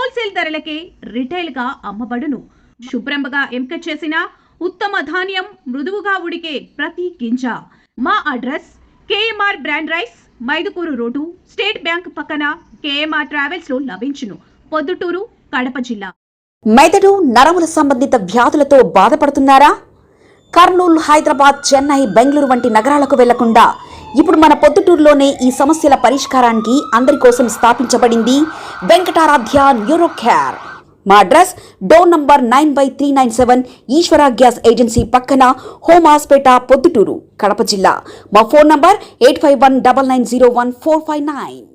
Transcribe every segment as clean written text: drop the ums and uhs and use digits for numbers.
Wholesale ధరలకే retail గా అమ్మబడును. శుభ్రంగా ఎంపిక చేసిన ఉత్తమ ధాన్యం మృదువుగా ఉడికే ప్రతి గింజ. మా address KMR brand rice, Mydukur road, state bank పక్కన, కేఎంఆర్ ట్రావెల్స్ లో లభించును. పొద్దుటూరు, కడప జిల్లా. మెదడు నరముల సంబంధిత వ్యాధులతో బాధపడుతున్నారా? కర్నూలు, హైదరాబాద్, చెన్నై, బెంగళూరు వంటి నగరాలకు వెళ్లకుండా ఇప్పుడు మన పొద్దుటూరులోనే ఈ సమస్యల పరిష్కారానికి అందరి కోసం స్థాపించబడింది వెంకటారాధ్య న్యూరో కేర్. మా అడ్రస్ డోర్ నంబర్ 9/397 ఈశ్వర గ్యాస్ ఏజెన్సీ పక్కన, హోమాస్పేట, పొద్దుటూరు, కడప జిల్లా. మా ఫోన్ నంబర్ 8519901459.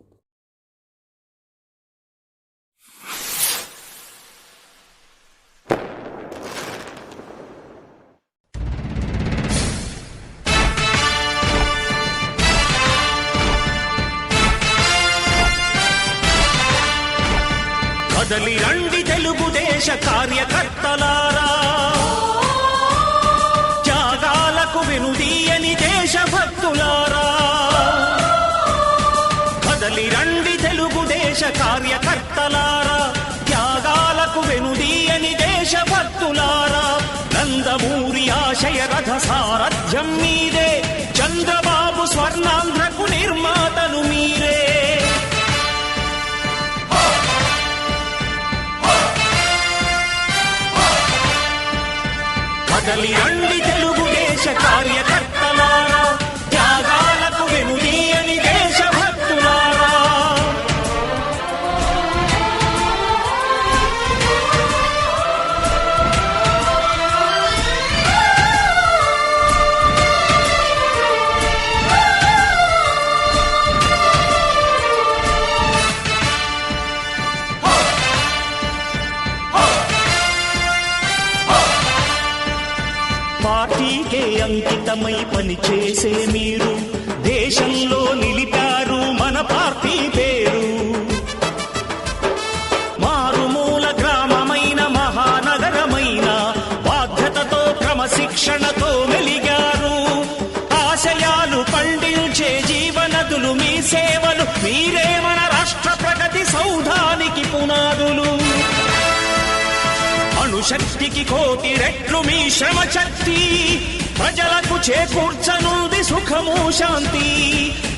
కదలి రండి తెలుగుదేశ కార్యకర్తలారా, త్యాగాలకు వెనుదీయని దేశభక్తులారా. కదలి రండి తెలుగుదేశ కార్యకర్తలారా, త్యాగాలకు వెనుదీయని దేశభక్తులారా. నందమూరి ఆశయ రథ సారథ్యం మీదే, చంద్రబాబు స్వర్ణాంధ్రకు నిర్మాతలు మీరే. కదలి రండి తెలుగుదేశ కార్యకర్తలారా, త్యాగాలకు వెనుదీయని దేశభక్తులారా. పార్టీకే అంకితమై పనిచేసే మీరు దేశంలో నిలిపారు మన పార్టీ పేరు. మారుమూల గ్రామమైన మహానగరమైన బాధ్యతతో క్రమశిక్షణతో మెలిగారు. ఆశయాలు పండించే జీవనదులు మీ సేవలు, మీరే మన రాష్ట్ర ప్రగతి సౌధానికి పునాదులు. అణుశక్తికి కోటి రెట్లు మీ శ్రమ శక్తి, ప్రజలకు చేకూర్చనుంది సుఖము శాంతి.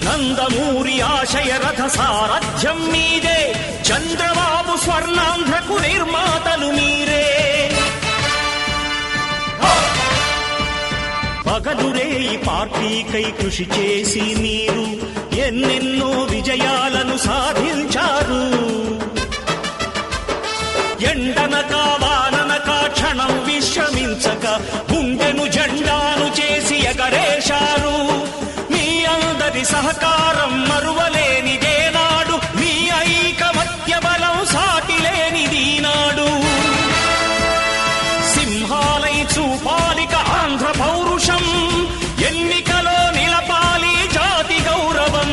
నందమూరి ఆశయ రథ సారథ్యం మీదే, చంద్రబాబు స్వర్ణాంధ్రకు నిర్మాతలు మీరే. పగలురే ఈ పార్టీకై కృషి చేసి మీరు ఎన్నెన్నో విజయాలను సాధించారు. ఎండనక వాననక క్షణం విశ్రమించక గుండెను జెండాను చేసి ఎగరేశారు. మీ అందరి సహకారం మరువలేనిదేనాడు, మీ ఐకమత్య బలం సాటిలేనిదీనాడు. సింహాలై చూపాలిక ఆంధ్ర పౌరుషం, ఎన్నికలో నిలపాలి జాతి గౌరవం.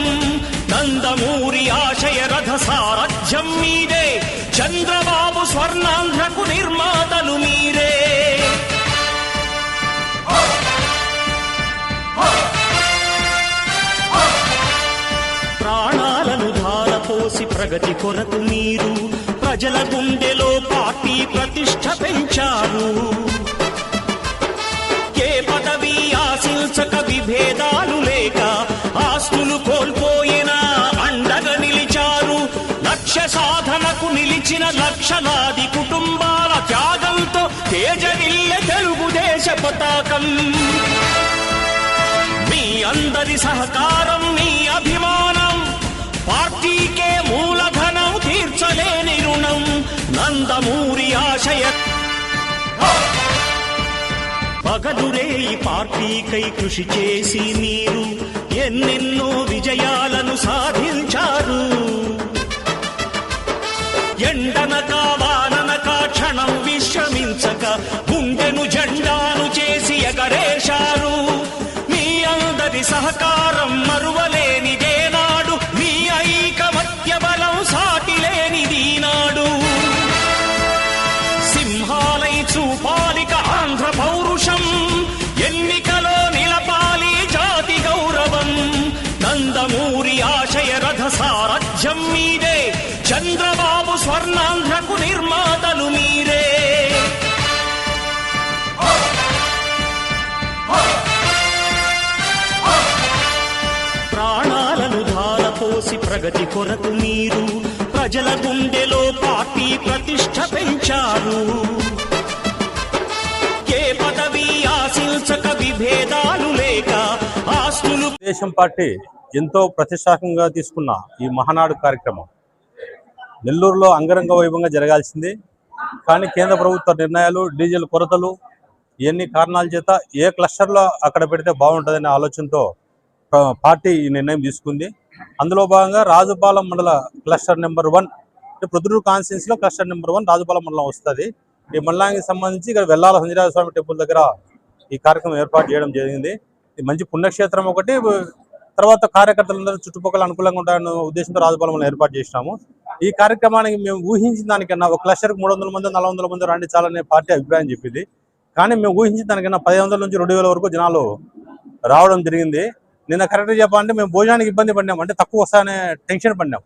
నందమూరి ఆశయ రథ సారథ్యం మీదే, చంద్రబాబు స్వర్ణాంధ్రకు నిర్మాతలు మీరే. ప్రాణాలను ధారపోసి ప్రగతి కొరకు మీరు ప్రజల గుండెలో పార్టీ ప్రతిష్ఠ పెంచారు. ఏ పదవి ఆశించక విభేదాలు లేక ఆస్తులు కోల్పోయినా అండగా నిలిచారు. లక్ష్య సాధనకు నిలిచిన లక్షలాది కుటుంబాల త్యాగంతో తేజరిల్లె తెలుగుదేశ పతాకం. మీ అందరి సహకారం, మీ అభిమానం, పార్టీకే మూలధనం, తీర్చలేని రుణం. నందమూరి ఆశయ పగలురే ఈ పార్టీకై కృషి చేసి మీరు ఎన్నెన్నో విజయాలను సాధించారు. ఎండనక వాననక క్షణం విశ్రమించక గుండెను జెండాను చేసి ఎగరేశారు. మీ అందరి సహకారం మరువలేనిదేనాడు, మీ ఐకమత్య బలం సాటిలేనిదీనాడు. సింహాలై చూపాలిక ఆంధ్ర పౌరుషం, ఎన్నికలో నిలపాలి జాతి గౌరవం. నందమూరి ఆశయ రథ సారథ్యం మీదే, చంద్రబాబు స్వర్ణాంధ్రకు నిర్మాతలు మీరే. ప్రాణాలను ధారపోసి ప్రగతి కొరకు మీరు ప్రజల గుండెలో పార్టీ ప్రతిష్ఠ పెంచారు. ఏ పదవి ఆశించక విభేదాలు లేక ఆస్తులు. తెలుగుదేశం పార్టీ ఎంతో ప్రతిష్టాత్మకంగా తీసుకున్న ఈ మహానాడు కార్యక్రమం నెల్లూరులో అంగరంగ వైభవంగా జరగాల్సింది. కానీ కేంద్ర ప్రభుత్వ నిర్ణయాలు, డీజిల్ కొరతలు, ఇవన్నీ కారణాల చేత ఏ క్లస్టర్లో అక్కడ పెడితే బాగుంటుందనే ఆలోచనతో పార్టీ ఈ నిర్ణయం తీసుకుంది. అందులో భాగంగా రాజుపాలెం మండల క్లస్టర్ నెంబర్ 1 ప్రొద్దుటూరు కాన్స్టిట్యున్సీలో క్లస్టర్ నెంబర్ 1 రాజుపాలెం మండలం వస్తుంది. ఈ మండలానికి సంబంధించి ఇక్కడ వెల్లాల సంజయరాజ స్వామి టెంపుల్ దగ్గర ఈ కార్యక్రమం ఏర్పాటు చేయడం జరిగింది. ఇది మంచి పుణ్యక్షేత్రం ఒకటి, తర్వాత కార్యకర్తలందరూ చుట్టుపక్కల అనుకూలంగా ఉంటాయన్న ఉద్దేశంతో రాజుపాలెంలో ఏర్పాటు చేసినాము. ఈ కార్యక్రమానికి మేము ఊహించిన దానికన్నా ఒక క్లస్టర్కి 300 మంది 400 మంది రండి చాలనే పార్టీ అభిప్రాయం చెప్పింది. కానీ మేము ఊహించిన దానికన్నా 1500 నుంచి 2000 వరకు జనాలు రావడం జరిగింది. నిన్న కరెక్ట్గా చెప్పాలంటే మేము భోజనానికి ఇబ్బంది పడినాం, అంటే తక్కువ వస్తాయనే టెన్షన్ పడినాం.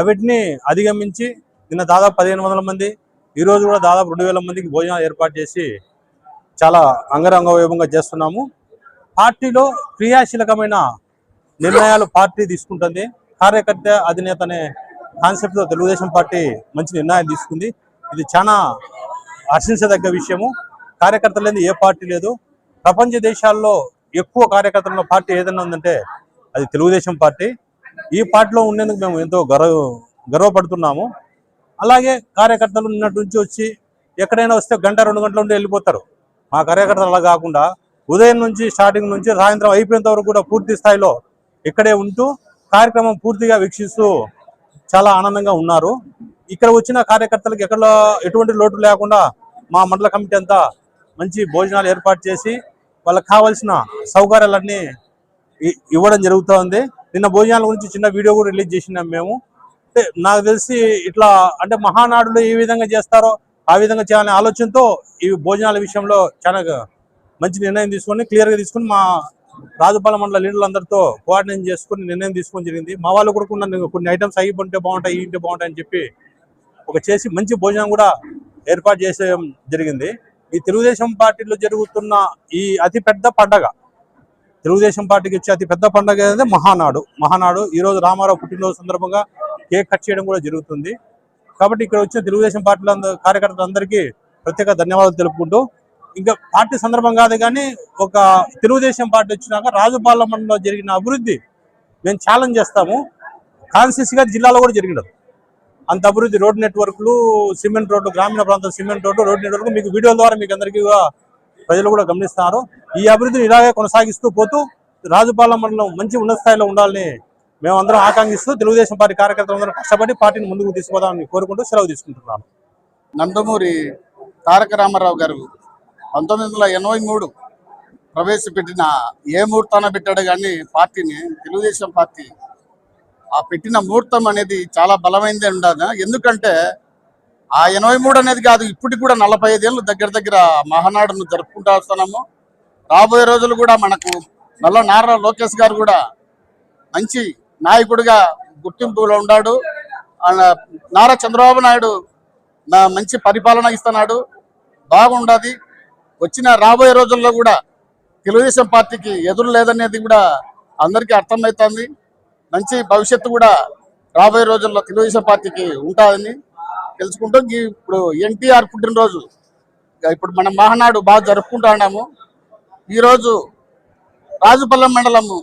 అవిటిని అధిగమించి నిన్న దాదాపు 1500 మంది, ఈరోజు కూడా దాదాపు 2000 మందికి భోజనాలు ఏర్పాటు చేసి చాలా అంగరంగ వైభవంగా చేస్తున్నాము. పార్టీలో క్రియాశీలకమైన నిర్ణయాలు పార్టీ తీసుకుంటుంది. కార్యకర్త అధినేత అనే కాన్సెప్ట్తో తెలుగుదేశం పార్టీ మంచి నిర్ణయాలు తీసుకుంది. ఇది చాలా హర్షించదగ్గ విషయము. కార్యకర్తలు లేని ఏ పార్టీ లేదు. ప్రపంచ దేశాల్లో ఎక్కువ కార్యకర్తల పార్టీ ఏదైనా ఉందంటే అది తెలుగుదేశం పార్టీ. ఈ పార్టీలో ఉండేందుకు మేము ఎంతో గర్వపడుతున్నాము. అలాగే కార్యకర్తలు నిన్నటి నుంచి వచ్చి ఎక్కడైనా వస్తే 1-2 గంటల నుండి వెళ్ళిపోతారు. మా కార్యకర్తలు అలా కాకుండా ఉదయం నుంచి స్టార్టింగ్ నుంచి సాయంత్రం అయిపోయేంత వరకు కూడా పూర్తి స్థాయిలో ఇక్కడే ఉంటూ కార్యక్రమం పూర్తిగా వీక్షిస్తూ చాలా ఆనందంగా ఉన్నారు. ఇక్కడ వచ్చిన కార్యకర్తలకు ఎక్కడ ఎటువంటి లోటు లేకుండా మా మండల కమిటీ అంతా మంచి భోజనాలు ఏర్పాటు చేసి వాళ్ళకి కావాల్సిన సౌకర్యాలన్నీ ఇవ్వడం జరుగుతుంది. నిన్న భోజనాల గురించి చిన్న వీడియో కూడా రిలీజ్ చేసినాం మేము. నాకు తెలిసి ఇట్లా అంటే మహానాడులో ఏ విధంగా చేస్తారో ఆ విధంగా చేయాలనే ఆలోచనతో ఈ భోజనాల విషయంలో చాలా మంచి నిర్ణయం తీసుకొని క్లియర్గా తీసుకుని మా రాజుపాలెం మండల లీడర్లందరితో కోఆర్డినేట్ చేసుకుని నిర్ణయం తీసుకోవడం జరిగింది. మా వాళ్ళు కూడా కొన్ని ఐటమ్స్ అయ్యి ఉంటే బాగుంటాయి, ఇంటే బాగుంటాయి అని చెప్పి చేసి మంచి భోజనం కూడా ఏర్పాటు చేసేయడం జరిగింది. ఈ తెలుగుదేశం పార్టీలో జరుగుతున్న ఈ అతిపెద్ద పండగ, తెలుగుదేశం పార్టీకి వచ్చే అతిపెద్ద పండగ అనేది మహానాడు. ఈరోజు రామారావు పుట్టినరోజు సందర్భంగా కేక్ కట్ చేయడం కూడా జరుగుతుంది. కాబట్టి ఇక్కడ వచ్చిన తెలుగుదేశం పార్టీల కార్యకర్తలందరికీ ప్రత్యేక ధన్యవాదాలు తెలుపుకుంటూ, ఇంకా పార్టీ సందర్భం కాదు కానీ ఒక తెలుగుదేశం పార్టీ వచ్చినాక రాజుపాలెం మండలంలో జరిగిన అభివృద్ధి మేము ఛాలెంజ్ చేస్తాము. కాన్స్టిట్యూన్సీగా జిల్లాలో కూడా జరిగినది అంత అభివృద్ధి, రోడ్ నెట్వర్క్లు, సిమెంట్ రోడ్లు, గ్రామీణ ప్రాంతం సిమెంట్ రోడ్డు, రోడ్ నెట్వర్క్ మీకు వీడియోల ద్వారా మీకు అందరికీ ప్రజలు కూడా గమనిస్తున్నారు. ఈ అభివృద్ధిని ఇలాగే కొనసాగిస్తూ పోతూ రాజుపాలెం మండలం మంచి ఉన్నత స్థాయిలో ఉండాలని మేమందరం ఆకాంక్షిస్తూ తెలుగుదేశం పార్టీ కార్యకర్తలందరూ కష్టపడి పార్టీని ముందుకు తీసుకుపోదామని కోరుకుంటూ సెలవు తీసుకుంటున్నాను. నందమూరి తారక రామారావు గారు 1983 ప్రవేశపెట్టిన ఏ ముహూర్తాన పెట్టాడు కానీ పార్టీని, తెలుగుదేశం పార్టీ ఆ పెట్టిన ముహూర్తం అనేది చాలా బలమైనది ఉండదు. ఎందుకంటే ఆ 83 అనేది కాదు, ఇప్పటికి కూడా 45 ఏళ్ళు దగ్గర మహానాడును జరుపుకుంటూ వస్తున్నాము. రాబోయే రోజులు కూడా మనకు నారా లోకేష్ గారు కూడా మంచి నాయకుడిగా గుర్తింపులో ఉన్నాడు. నారా చంద్రబాబు నాయుడు మంచి పరిపాలన ఇస్తున్నాడు, బాగుండదు. వచ్చిన రాబోయే రోజుల్లో కూడా తెలుగుదేశం పార్టీకి ఎదురు లేదనేది కూడా అందరికీ అర్థమవుతుంది. మంచి భవిష్యత్తు కూడా రాబోయే రోజుల్లో తెలుగుదేశం పార్టీకి ఉంటుందని తెలుసుకుంటూ, ఇప్పుడు ఎన్టీఆర్ పుట్టినరోజు ఇప్పుడు మనం మహానాడు బాగా జరుపుకుంటూ ఉన్నాము. ఈరోజు రాజుపాలెం మండలము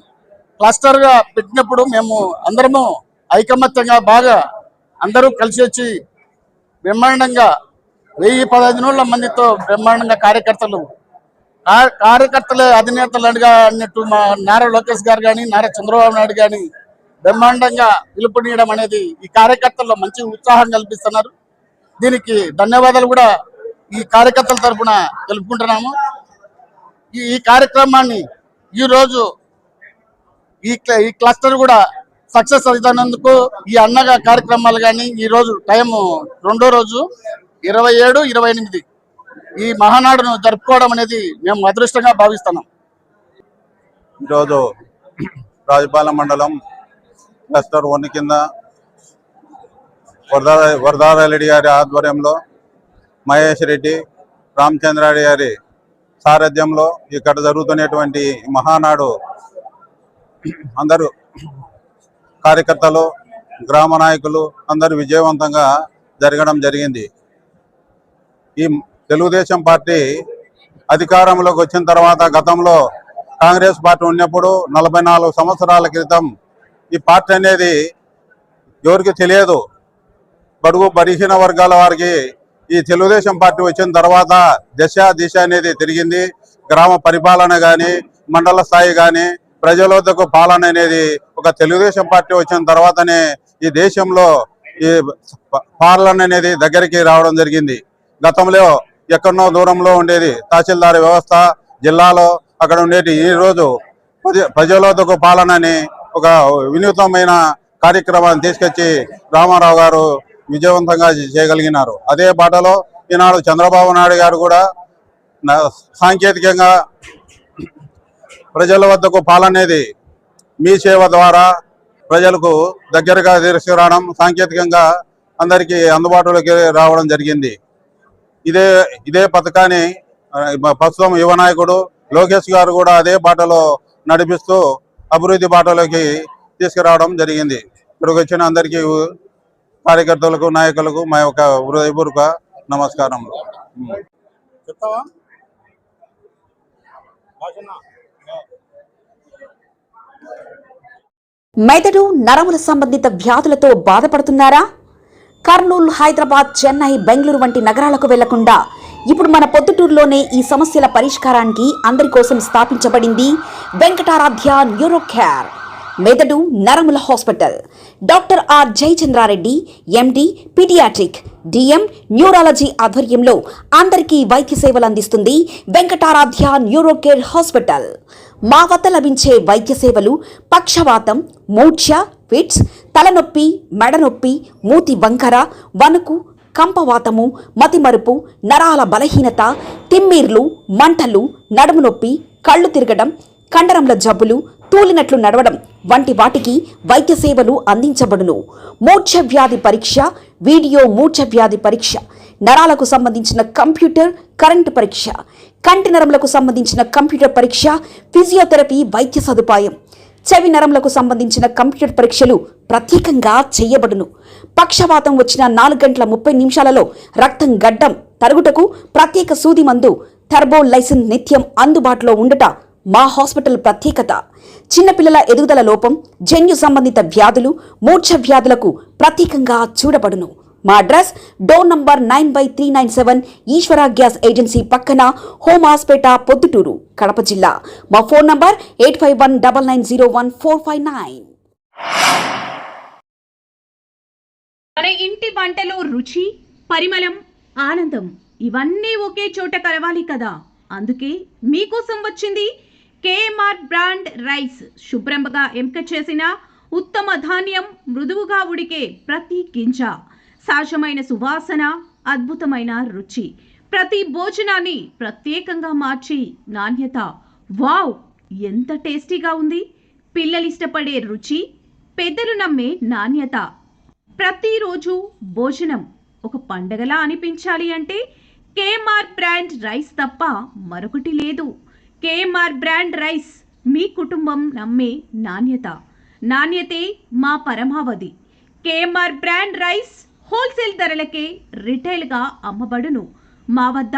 క్లస్టర్గా పెట్టినప్పుడు మేము అందరము ఐకమత్యంగా బాగా అందరూ కలిసి వచ్చి బ్రహ్మాండంగా 1000-1500 మందితో బ్రహ్మాండంగా కార్యకర్తలే అధినేతలుగా అన్నట్టు మా నారా లోకేష్ గారు కానీ నారా చంద్రబాబు నాయుడు కానీ బ్రహ్మాండంగా పిలుపునియడం అనేది ఈ కార్యకర్తల్లో మంచి ఉత్సాహం కల్పిస్తున్నారు. దీనికి ధన్యవాదాలు కూడా ఈ కార్యకర్తల తరఫున తెలుపుకుంటున్నాము. ఈ కార్యక్రమాన్ని ఈరోజు ఈ క్లస్టర్ కూడా సక్సెస్ అవుతున్నందుకు ఈ అన్నగా కార్యక్రమాలు కానీ ఈరోజు టైము 2వ రోజు 27-28 ఈ మహానాడును జరుపుకోవడం అనేది మేము అదృష్టంగా భావిస్తున్నాం. ఈరోజు రాజుపాలెం మండలం క్లస్టర్ 1 కింద వరదారెడ్డి గారి ఆధ్వర్యంలో మహేష్ రెడ్డి, రామచంద్రారెడ్డి గారి సారథ్యంలో ఇక్కడ జరుగుతున్నటువంటి మహానాడు అందరూ కార్యకర్తలు, గ్రామ నాయకులు అందరూ విజయవంతంగా జరగడం జరిగింది. ఈ తెలుగుదేశం పార్టీ అధికారంలోకి వచ్చిన తర్వాత గతంలో కాంగ్రెస్ పార్టీ ఉన్నప్పుడు 44 సంవత్సరాల క్రితం ఈ పార్టీ అనేది ఎవరికి తెలియదు. బడుగు బలహీన వర్గాల వారికి ఈ తెలుగుదేశం పార్టీ వచ్చిన తర్వాత దిశ అనేది తిరిగింది. గ్రామ పరిపాలన కానీ, మండల స్థాయి కానీ, ప్రజల వద్దకు పాలన అనేది ఒక తెలుగుదేశం పార్టీ వచ్చిన తర్వాతనే ఈ దేశంలో ఈ పాలన అనేది దగ్గరికి రావడం జరిగింది. గతంలో ఎక్కడో దూరంలో ఉండేది తహసీల్దార్ వ్యవస్థ జిల్లాలో, అక్కడ ఉండేది ఈరోజు ప్రజల వద్దకు పాలనని ఒక వినూత్నమైన కార్యక్రమాన్ని తీసుకొచ్చి రామారావు గారు విజయవంతంగా చేయగలిగినారు. అదే బాటలో ఈనాడు చంద్రబాబు నాయుడు గారు కూడా సాంకేతికంగా ప్రజల వద్దకు పాలనేది మీ సేవ ద్వారా ప్రజలకు దగ్గరగా తీసుకురావడం, సాంకేతికంగా అందరికీ అందుబాటులోకి రావడం జరిగింది. ఇదే పథకాన్ని ప్రస్తుతం యువ నాయకుడు లోకేష్ గారు కూడా అదే బాటలో నడిపిస్తూ అభివృద్ధి బాటలోకి తీసుకురావడం జరిగింది. ఇక్కడికి వచ్చిన అందరికీ కార్యకర్తలకు, నాయకులకు మా యొక్క హృదయపూర్వక నమస్కారములు. మెదడు నరముల సంబంధిత వ్యాధులతో బాధపడుతున్నారా? కర్నూలు, హైదరాబాద్, చెన్నై, బెంగళూరు వంటి నగరాలకు వెళ్లకుండా ఇప్పుడు మన పొద్దుటూరులోనే ఈ సమస్యల పరిష్కారానికి అందరి కోసం స్థాపించబడింది వెంకటారాధ్య న్యూరో కేర్ మెదడు నరముల hospital. Doctor R Jayachandra Reddy, MD, paediatric, DM, neurology ఆధ్వర్యంలో అందరికీ వైద్య సేవలు అందిస్తుంది వెంకటారాధ్య న్యూరో కేర్ హాస్పిటల్. మా వద్ద లభించే వైద్య సేవలు పక్షవాతం, మూర్ఛ, ఫిట్స్, తలనొప్పి, మెడనొప్పి, మూతి వంకర, వణుకు, కంపవాతము, మతిమరుపు, నరాల బలహీనత, తిమ్మిర్లు, మంటలు, నడుము నొప్పి, కళ్ళు తిరగడం, కండరంల జబ్బులు, తూలినట్లు నడవడం వంటి వాటికి వైద్య సేవలు అందించబడును. మూర్ఛ వ్యాధి పరీక్ష, వీడియో మూర్ఛ వ్యాధి పరీక్ష, నరాలకు సంబంధించిన కంప్యూటర్ కరెంటు పరీక్ష, కంటి నరములకు సంబంధించిన కంప్యూటర్ పరీక్ష, ఫిజియోథెరపీ వైద్య సదుపాయం, చెవి నరములకు సంబంధించిన కంప్యూటర్ పరీక్షలు ప్రత్యేకంగా చేయబడును. పక్షవాతం వచ్చిన 4 గంటల 30 నిమిషాలలో రక్తం గడ్డం తరుగుటకు ప్రత్యేక సూది మందు థర్బోలైసిన్ నిత్యం అందుబాటులో ఉండట మా హాస్పిటల్ ప్రత్యేకత. చిన్నపిల్లల ఎదుగుదల లోపం, జన్యు సంబంధిత వ్యాధులు, మూర్ఛ వ్యాధులకు ప్రత్యేకంగా చూడబడును. మా అడ్రస్ డోర్ నంబర్ 9/397 ఈశ్వర గ్యాస్ ఏజెన్సీ పక్కన, హోమాస్పేట, పొద్దుటూరు, కడప జిల్లా. మా ఫోన్ నంబర్ 8519901459. మన ఇంటి వంటలో రుచి, పరిమళం, ఆనందం ఇవన్నీ ఒకే చోట కలవాలి కదా. అందుకే మీకోసం వచ్చింది కేఎంఆర్ బ్రాండ్ రైస్. శుభ్రంగా ఎంపిక చేసిన ఉత్తమ ధాన్యం, మృదువుగా ఉడికే ప్రతి గింజ, సహజమైన సువాసన, అద్భుతమైన రుచి, ప్రతి భోజనాన్ని ప్రత్యేకంగా మార్చి నాణ్యత. వావ్, ఎంత టేస్టీగా ఉంది! పిల్లలు ఇష్టపడే రుచి, పెద్దలు నమ్మే నాణ్యత. ప్రతిరోజు భోజనం ఒక పండగలా అనిపించాలి అంటే కేఎంఆర్ బ్రాండ్ రైస్ తప్ప మరొకటి లేదు. కేఎంఆర్ బ్రాండ్ రైస్ మీ కుటుంబం నమ్మే నాణ్యత. నాణ్యతే మా పరమావధి. కేఎంఆర్ బ్రాండ్ రైస్ హోల్సేల్ ధరలకే రిటైల్గా అమ్మబడును. మా వద్ద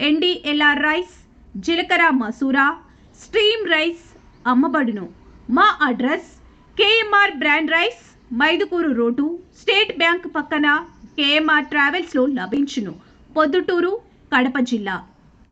ఎన్డీఎల్ఆర్ రైస్, జీలకర్ర మసూరా, స్ట్రీమ్ రైస్ అమ్మబడును. మా address KMR brand rice, Mydukur road, state bank పక్కన, కేఎంఆర్ ట్రావెల్స్లో లభించును. పొద్దుటూరు, కడప జిల్లా.